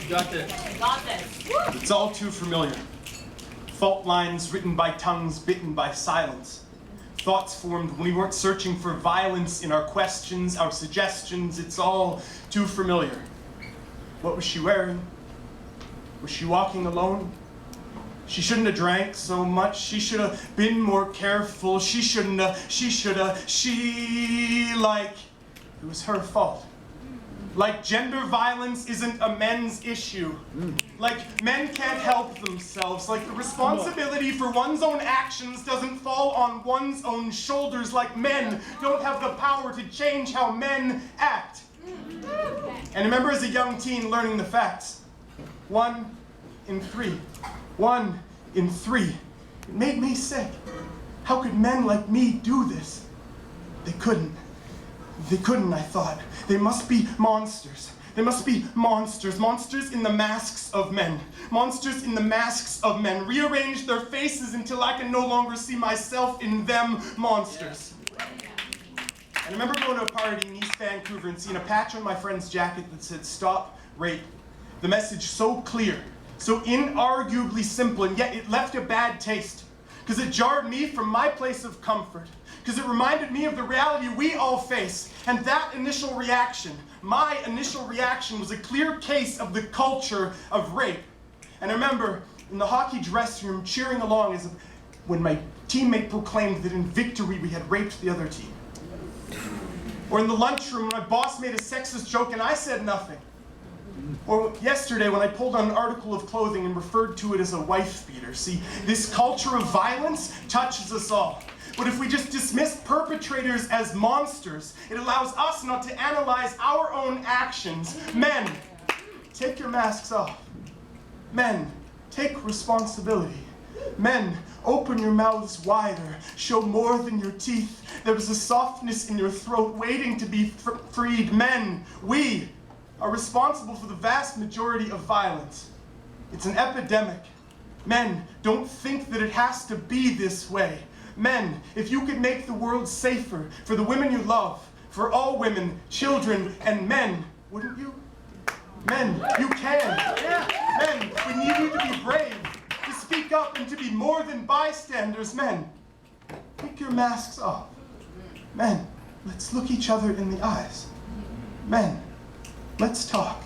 You got this. Got this. It's all too familiar. Fault lines written by tongues bitten by silence. Thoughts formed when we weren't searching for violence in our questions, our suggestions. It's all too familiar. What was she wearing? Was she walking alone? She shouldn't have drank so much. She should have been more careful. She like, it was her fault. Like gender violence isn't a men's issue. Like men can't help themselves. Like the responsibility for one's own actions doesn't fall on one's own shoulders. Like men don't have the power to change how men act. And I remember as a young teen learning the facts. 1 in 3. 1 in 3. It made me sick. How could men like me do this? They couldn't. They couldn't, I thought. They must be monsters. They must be monsters. Monsters in the masks of men. Monsters in the masks of men. Rearrange their faces until I can no longer see myself in them. Monsters. And I remember going to a party in East Vancouver and seeing a patch on my friend's jacket that said, "Stop Rape." The message so clear, so inarguably simple, and yet it left a bad taste. Because it jarred me from my place of comfort. Because it reminded me of the reality we all face. And that initial reaction, my initial reaction, was a clear case of the culture of rape. And I remember in the hockey dressing room cheering along as when my teammate proclaimed that in victory we had raped the other team. Or in the lunchroom when my boss made a sexist joke and I said nothing. Or yesterday when I pulled on an article of clothing and referred to it as a wife beater. See, this culture of violence touches us all. But if we just dismiss perpetrators as monsters, it allows us not to analyze our own actions. Men, take your masks off. Men, take responsibility. Men, open your mouths wider. Show more than your teeth. There is a softness in your throat waiting to be freed. Men, we are responsible for the vast majority of violence. It's an epidemic. Men, don't think that it has to be this way. Men, if you could make the world safer for the women you love, for all women, children, and men, wouldn't you? Men, you can. Men, we need you to be brave, to speak up and to be more than bystanders. Men, take your masks off. Men, let's look each other in the eyes. Men, let's talk.